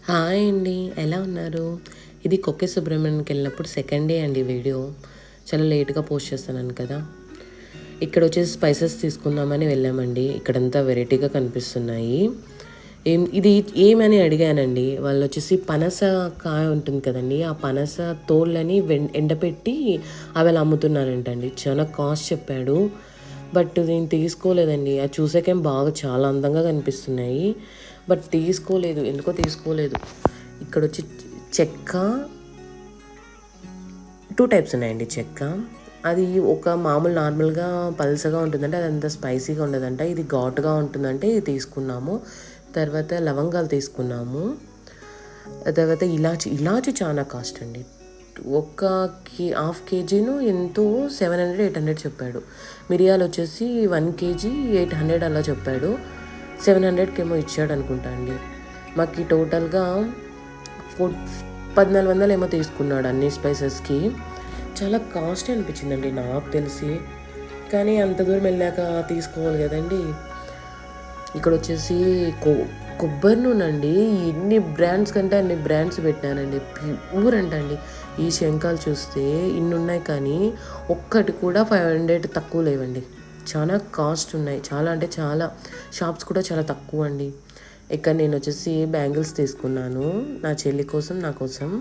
Hi అండి, ఎలా ఉన్నారు? ఇది కొక్కే సుబ్రహ్మణ్యంకి వెళ్ళినప్పుడు సెకండ్ డే అండి వీడియో. చాలా లేట్గా పోస్ట్ చేస్తున్నాను కదా. ఇక్కడ వచ్చేసి స్పైసెస్ తీసుకుందామని వెళ్ళామండి. ఇక్కడంతా వెరైటీగా కనిపిస్తున్నాయి. ఇది ఏమని అడిగానండి. వాళ్ళు వచ్చేసి పనస కాయ ఉంటుంది కదండి, ఆ పనస తోళ్ళని ఎండపెట్టి అవి అలా అమ్ముతున్నారంటండి. చాలా కాస్ట్ చెప్పాడు. బట్ నేను తీసుకోలేదండి. అది చూసాకేం బాగా చాలా అందంగా కనిపిస్తున్నాయి. బట్ తీసుకోలేదు, ఎందుకో తీసుకోలేదు. ఇక్కడ వచ్చి చెక్క 2 టైప్స్ ఉన్నాయండి. చెక్క అది ఒక మామూలు నార్మల్గా పల్సగా ఉంటుందంటే అది అంత స్పైసీగా ఉండదంట. ఇది ఘాటుగా ఉంటుందంటే ఇది తీసుకున్నాము. తర్వాత లవంగాలు తీసుకున్నాము. తర్వాత ఇలాచి చాలా కాస్ట్ అండి. ఒక హాఫ్ కేజీను ఎంతో 700 800 చెప్పాడు. మిరియాలు వచ్చేసి 1 కేజీ 800 అలా చెప్పాడు. 700కి ఏమో ఇచ్చాడు అనుకుంటా అండి. మాకు టోటల్గా 1400 ఏమో తీసుకున్నాడు అన్ని స్పైసెస్కి. చాలా కాస్ట్ అనిపించిందండి నాకు తెలిసి. కానీ అంత దూరం వెళ్ళాక తీసుకోవాలి కదండి. ఇక్కడ వచ్చేసి కొబ్బరి నూనె అండి. ఎన్ని బ్రాండ్స్ కంటే అన్ని బ్రాండ్స్ పెట్టినానండి. ప్యూర్ అంటండి. ఈ శంఖాలు చూస్తే ఇన్ని ఉన్నాయి కానీ ఒక్కటి కూడా 500 తక్కువ లేవండి. చాలా కాస్ట్ ఉన్నాయి. చాలా అంటే చాలా. షాప్స్ కూడా చాలా తక్కువ అండి. ఇక్కడ నేను వచ్చేసి బ్యాంగిల్స్ తీసుకున్నాను నా చెల్లి కోసం, నా కోసం.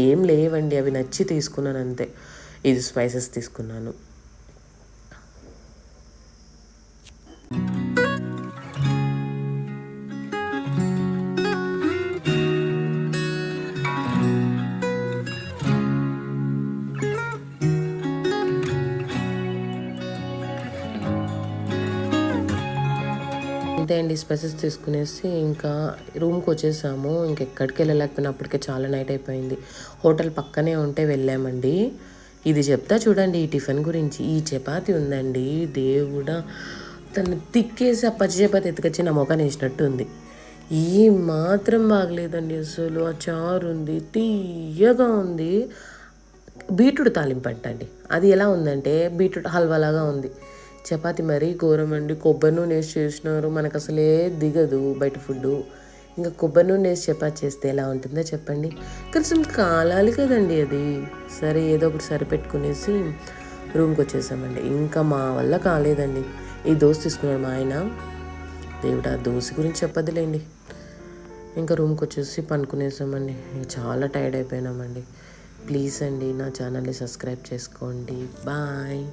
ఏం లేవండి, అవి నచ్చి తీసుకున్నాను అంతే. ఇది స్పైసెస్ తీసుకున్నాను. అంతే అండి. స్పైసెస్ తీసుకునేసి ఇంకా రూమ్కి వచ్చేసాము. ఇంకెక్కడికి వెళ్ళలేకపోయినప్పటికే చాలా నైట్ అయిపోయింది. హోటల్ పక్కనే ఉంటే వెళ్ళామండి. ఇది చెప్తా చూడండి ఈ టిఫిన్ గురించి. ఈ చపాతి ఉందండి, దేవుడా తను తిక్కేసి ఆ పచ్చి చపాతి ఎత్తుకొచ్చి నా మొఖాన్ని వేసినట్టు ఉంది. ఏ మాత్రం బాగలేదండి అసలు. ఆ చారు ఉంది, తీయగా ఉంది. బీట్రూట్ తాలింపు అంటండి. అది ఎలా ఉందంటే బీట్రూట్ హల్వాలాగా ఉంది. చపాతి మరీ ఘోరం అండి. కొబ్బరి నూనె వేసి చేసినారు. మనకు అసలే దిగదు బయట ఫుడ్. ఇంకా కొబ్బరి నూనె వేసి చపాతి చేస్తే ఎలా ఉంటుందో చెప్పండి. కొంచెం కాలాలి కదండి అది. సరే ఏదో ఒకటి సరిపెట్టుకునేసి రూమ్కి వచ్చేసామండి. ఇంకా మా వల్ల కాలేదండి. ఈ దోశ తీసుకున్నాడు మా ఆయన. దేవుడా, దోశ గురించి చెప్పదులేండి. ఇంకా రూమ్కి వచ్చేసి పనుకునేసామండి. చాలా టైర్డ్ అయిపోయినామండి. ప్లీజ్ అండి నా ఛానల్ని సబ్స్క్రైబ్ చేసుకోండి. బాయ్.